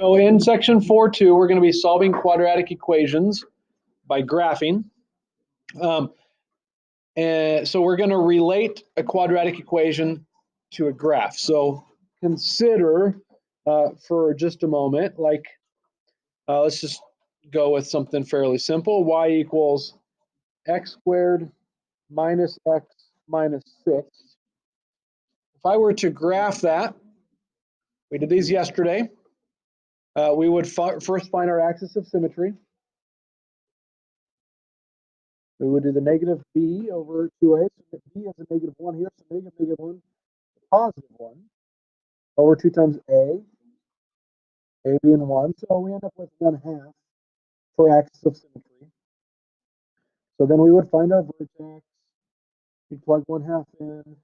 So in section 4.2, we're going to be solving quadratic equations by graphing. And so we're going to relate a quadratic equation to a graph. So consider for just a moment, like let's just go with something fairly simple. Y equals x squared minus x minus 6. If I were to graph that, we did these yesterday, we would first find our axis of symmetry. We would do the negative b over 2a. So b has a negative 1 here, so negative 1, positive 1, over 2 times a being 1. So we end up with 1/2 for axis of symmetry. So then we would find our vertex. We plug 1/2 in.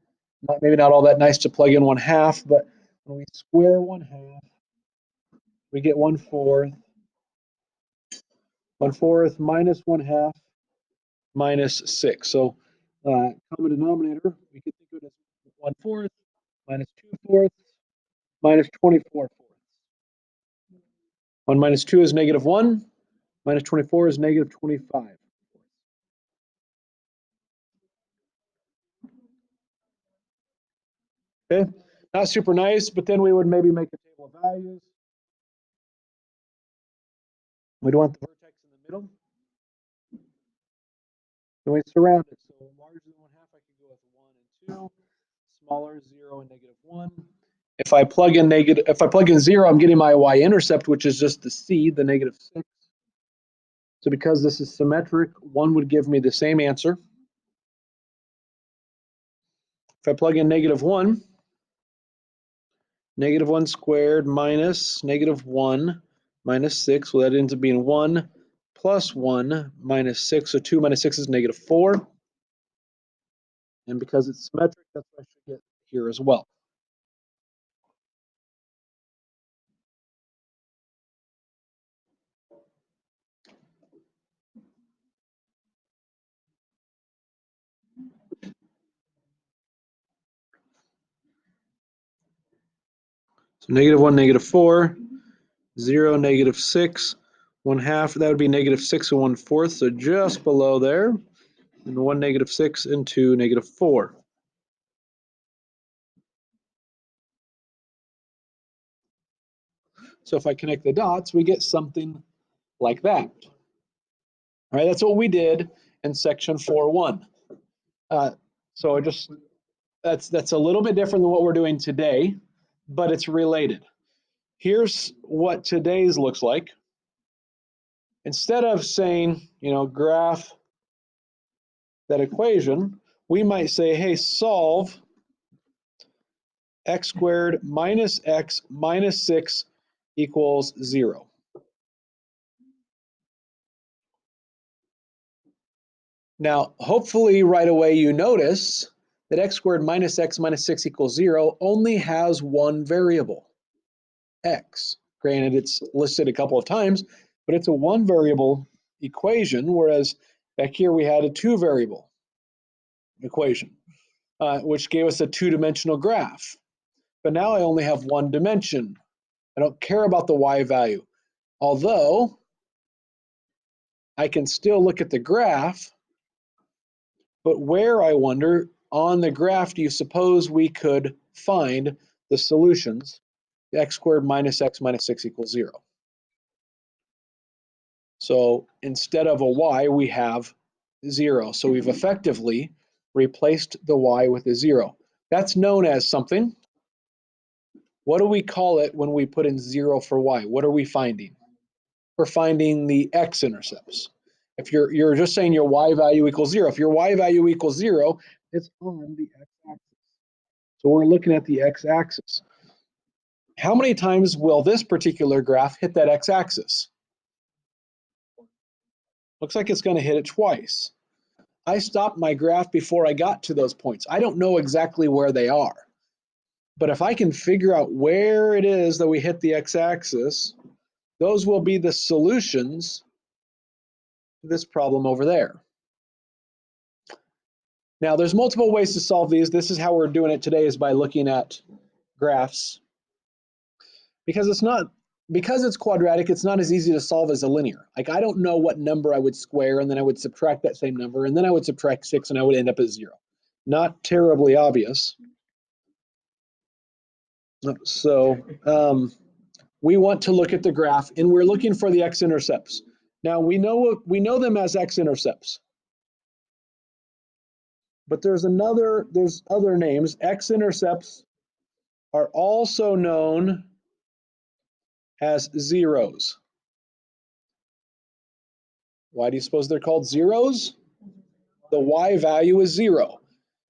Maybe not all that nice to plug in 1/2, but when we square 1/2, we get 1/4. 1/4 minus 1/2 minus 6. So common denominator, we can think of it as 1/4 minus 2/4 minus 24/4. 1 minus 2 is negative 1. Minus 24 is negative 25. Okay, not super nice, but then we would maybe make a table of values. We'd want the vertex in the middle. Then we surround it. So larger than 1/2, I could go with 1 and 2. Smaller, 0 and negative 1. If I plug in 0, I'm getting my y-intercept, which is just the c, the negative 6. So because this is symmetric, 1 would give me the same answer. If I plug in negative 1, negative 1 squared minus negative 1 minus 6, well, that ends up being 1 plus 1 minus 6. So 2 minus 6 is negative 4. And because it's symmetric, that's what I should get here as well. So negative 1, negative 4, 0, negative 6, 1/2, that would be negative 6 and 1/4, so just below there. And 1, negative 6, and 2, negative 4. So if I connect the dots, we get something like that. All right, that's what we did in section 4.1. So that's a little bit different than what we're doing today, but it's related. Here's what today's looks like. Instead of saying, graph that equation, we might say, hey, solve x squared minus x minus 6 equals 0. Now, hopefully right away you notice that x squared minus x minus 6 equals 0 only has one variable, x. Granted, it's listed a couple of times, but it's a one variable equation, whereas back here we had a two variable equation, which gave us a two-dimensional graph. But now I only have one dimension. I don't care about the y value, although I can still look at the graph. But where, I wonder, on the graph do you suppose we could find the solutions? X squared minus x minus 6 equals 0. So instead of a y, we have 0. So we've effectively replaced the y with a 0. That's known as something. What do we call it when we put in 0 for y? What are we finding? We're finding the x-intercepts. If you're just saying your y value equals 0, if your y value equals 0, it's on the x-axis. So we're looking at the x-axis. How many times will this particular graph hit that x-axis? Looks like it's going to hit it twice. I stopped my graph before I got to those points. I don't know exactly where they are. But if I can figure out where it is that we hit the x-axis, those will be the solutions to this problem over there. Now, there's multiple ways to solve these. This is how we're doing it today, is by looking at graphs. Because it's not because it's quadratic, it's not as easy to solve as a linear. Like I don't know what number I would square, and then I would subtract that same number, and then I would subtract 6, and I would end up at 0. Not terribly obvious. So we want to look at the graph, and we're looking for the x-intercepts. Now we know them as x-intercepts, but there's other names. X-intercepts are also known as zeros. Why do you suppose they're called zeros? The y value is 0.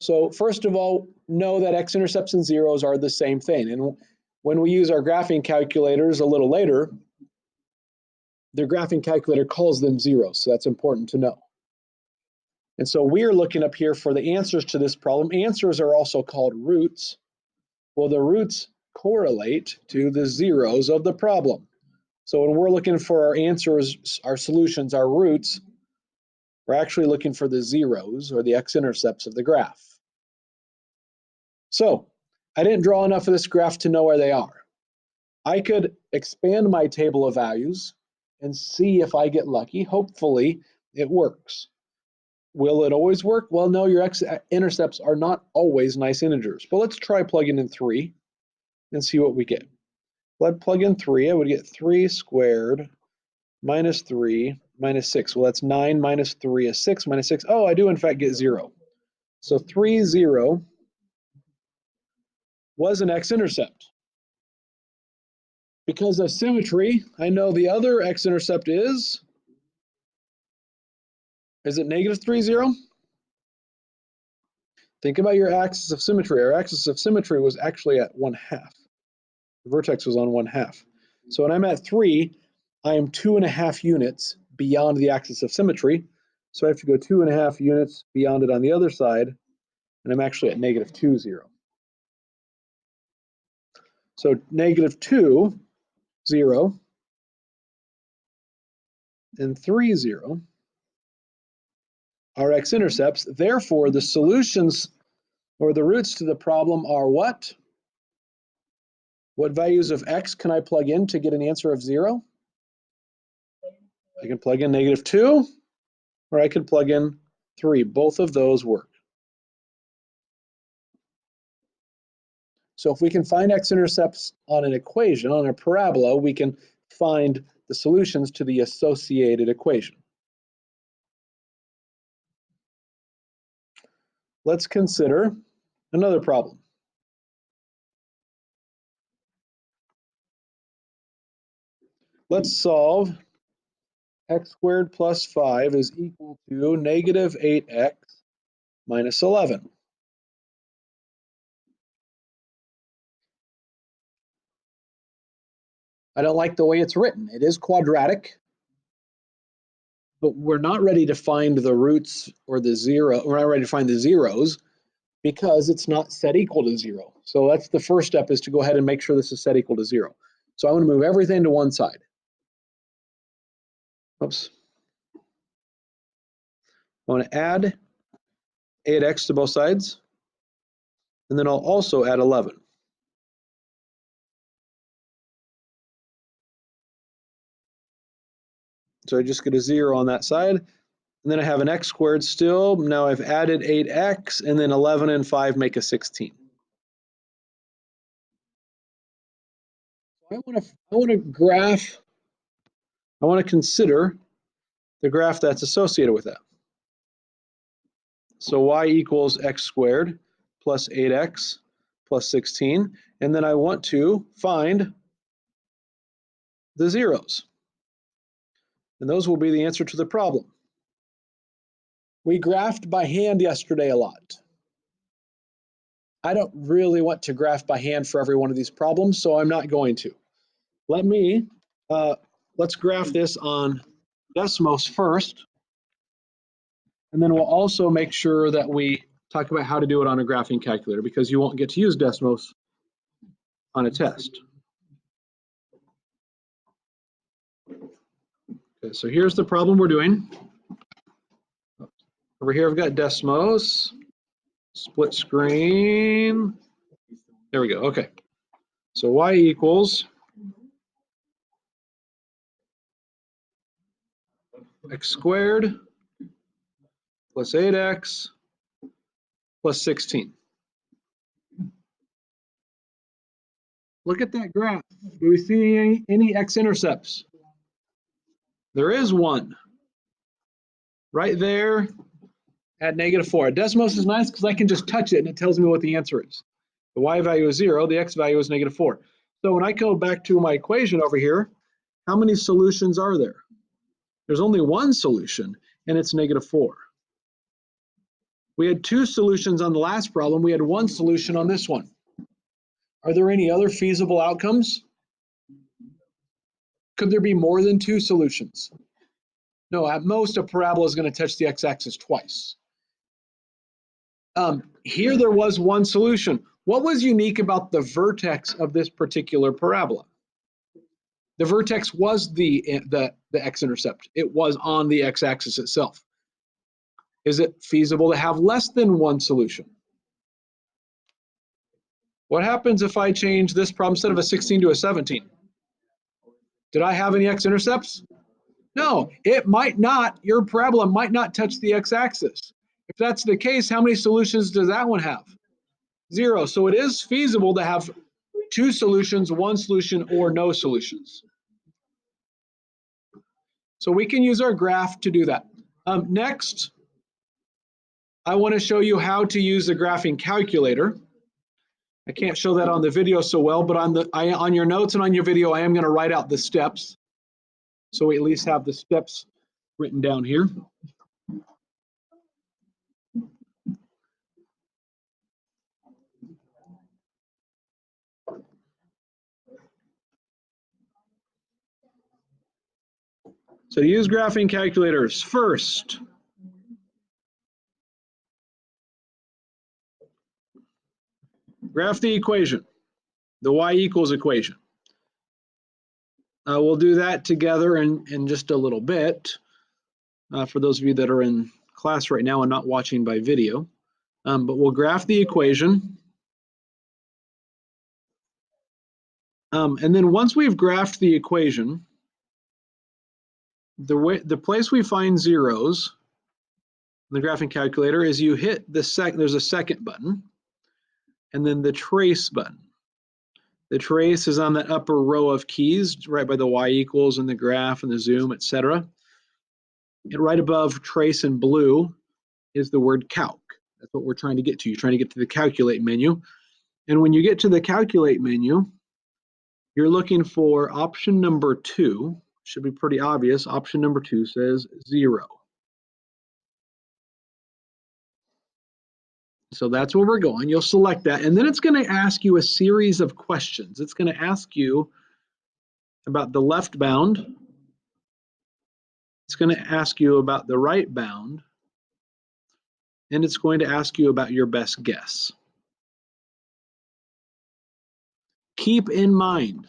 So first of all, know that x-intercepts and zeros are the same thing. And when we use our graphing calculators a little later, the graphing calculator calls them zeros. So that's important to know. And so we're looking up here for the answers to this problem. Answers are also called roots. Well, the roots correlate to the zeros of the problem. So when we're looking for our answers, our solutions, our roots, we're actually looking for the zeros or the x-intercepts of the graph. So I didn't draw enough of this graph to know where they are. I could expand my table of values and see if I get lucky. Hopefully it works. Will it always work? Well, no, your x-intercepts are not always nice integers. But let's try plugging in 3 and see what we get. If I plug in 3, I would get 3 squared minus 3 minus 6. Well, that's 9 minus 3 is 6 minus 6. Oh, I do in fact get 0. So 3, 0 was an x-intercept. Because of symmetry, I know the other x-intercept is it negative 3, 0? Think about your axis of symmetry. Our axis of symmetry was actually at 1/2. The vertex was on 1/2. So when I'm at 3, I am 2.5 units beyond the axis of symmetry. So I have to go 2.5 units beyond it on the other side, and I'm actually at negative 2, 0. So negative 2, 0, and 3, 0 are x-intercepts. Therefore, the solutions or the roots to the problem are what? What values of x can I plug in to get an answer of 0? I can plug in negative 2, or I could plug in 3. Both of those work. So if we can find x-intercepts on an equation, on a parabola, we can find the solutions to the associated equation. Let's consider another problem. Let's solve x squared plus 5 is equal to negative 8x minus 11. I don't like the way it's written. It is quadratic, but we're not ready to find the roots or the 0. We're not ready to find the zeros because it's not set equal to 0. So that's the first step, is to go ahead and make sure this is set equal to 0. So I'm going to move everything to one side. Oops. I want to add 8x to both sides, and then I'll also add 11. So I just get a 0 on that side, and then I have an x squared still. Now I've added 8x, and then 11 and 5 make a 16. I want to consider the graph that's associated with that. So y equals x squared plus 8x plus 16, and then I want to find the zeros. And those will be the answer to the problem. We graphed by hand yesterday a lot. I don't really want to graph by hand for every one of these problems, so I'm not going to. Let's graph this on Desmos first, and then we'll also make sure that we talk about how to do it on a graphing calculator, because you won't get to use Desmos on a test. Okay, so here's the problem we're doing. Over here I've got Desmos, split screen. There we go, okay. So y equals x squared plus 8x plus 16. Look at that graph. Do we see any x-intercepts? There is one. Right there at -4. Desmos is nice because I can just touch it and it tells me what the answer is. The y value is 0, the x value is -4. So when I go back to my equation over here, how many solutions are there? There's only one solution, and it's -4. We had two solutions on the last problem. We had one solution on this one. Are there any other feasible outcomes? Could there be more than two solutions? No, at most, a parabola is going to touch the x-axis twice. Here there was one solution. What was unique about the vertex of this particular parabola? The vertex was the x-intercept. It was on the x-axis itself. Is it feasible to have less than one solution? What happens if I change this problem instead of a 16 to a 17? Did I have any x-intercepts? No, it might not. Your parabola might not touch the x-axis. If that's the case, how many solutions does that one have? 0. So it is feasible to have two solutions, one solution, or no solutions. So we can use our graph to do that. Next, I want to show you how to use the graphing calculator. I can't show that on the video so well, but on your notes and on your video, I am going to write out the steps. So we at least have the steps written down here. So to use graphing calculators, first, graph the equation, the y equals equation. We'll do that together in just a little bit. For those of you that are in class right now and not watching by video. But we'll graph the equation. And then once we've graphed the equation, the place we find zeros in the graphing calculator is you hit there's a second button, and then the trace button. The trace is on that upper row of keys, right by the y equals and the graph and the zoom, etc. And right above trace in blue is the word calc. That's what we're trying to get to. You're trying to get to the calculate menu. And when you get to the calculate menu, you're looking for option number 2. Should be pretty obvious. Option number 2 says 0. So that's where we're going. You'll select that, and then it's going to ask you a series of questions. It's going to ask you about the left bound. It's going to ask you about the right bound, and it's going to ask you about your best guess. Keep in mind,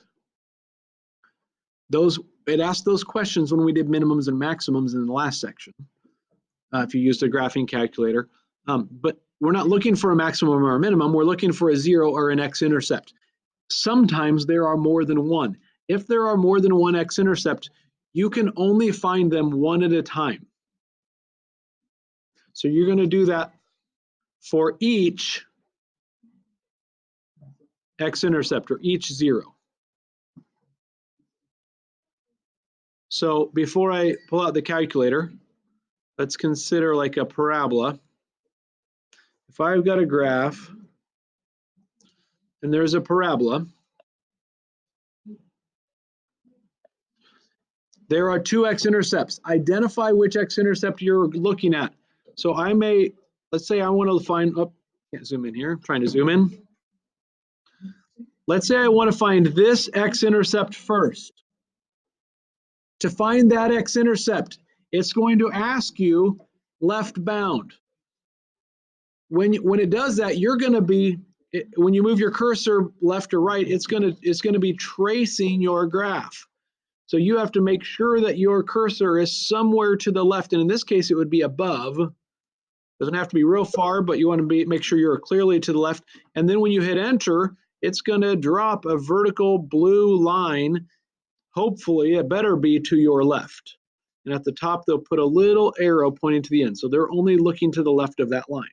it asked those questions when we did minimums and maximums in the last section, if you used a graphing calculator. But we're not looking for a maximum or a minimum. We're looking for a 0 or an x-intercept. Sometimes there are more than one. If there are more than one x-intercept, you can only find them one at a time. So you're going to do that for each x-intercept, or each 0. So before I pull out the calculator, let's consider like a parabola. If I've got a graph and there's a parabola, there are two x-intercepts. Identify which x-intercept you're looking at. So let's say I want to find, can't zoom in here, I'm trying to zoom in. Let's say I want to find this x-intercept first. To find that x-intercept, it's going to ask you left bound. When it does that, you're going to be, when you move your cursor left or right, it's going to be tracing your graph. So you have to make sure that your cursor is somewhere to the left, and in this case, it would be above. Doesn't have to be real far, but you want to make sure you're clearly to the left. And then when you hit enter, it's going to drop a vertical blue line. Hopefully, it better be to your left. and at the top they'll put a little arrow pointing to the end. So they're only looking to the left of that line.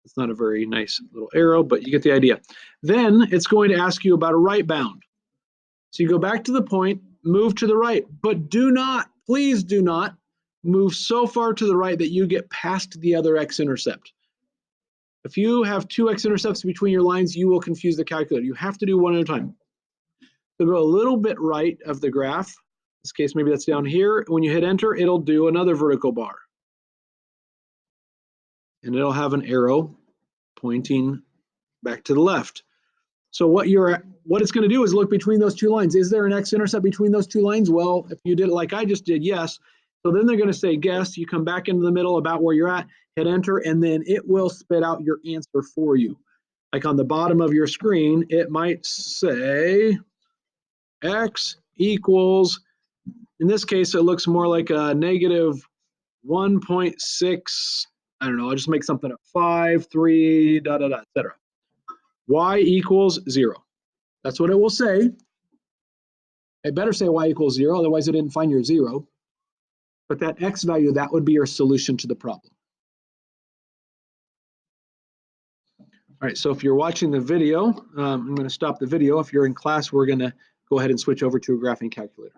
It's not a very nice little arrow, but you get the idea. Then it's going to ask you about a right bound. So you go back to the point, move to the right, but do not, please do not move so far to the right that you get past the other x-intercept. If you have two x-intercepts between your lines, you will confuse the calculator. You have to do one at a time. So go a little bit right of the graph. In this case, maybe that's down here. When you hit enter, it'll do another vertical bar. And it'll have an arrow pointing back to the left. So what it's going to do is look between those two lines. Is there an x-intercept between those two lines? Well, if you did it like I just did, yes. So then they're going to say guess. You come back into the middle about where you're at, hit enter, and then it will spit out your answer for you. Like on the bottom of your screen, it might say x equals, in this case, it looks more like a negative 1.6, I don't know, I'll just make something up, 5, 3, da, da, da, etc. Y equals 0. That's what it will say. It better say y equals 0, otherwise it didn't find your 0. But that x value, that would be your solution to the problem. All right, so if you're watching the video, I'm going to stop the video. If you're in class, we're going to go ahead and switch over to a graphing calculator.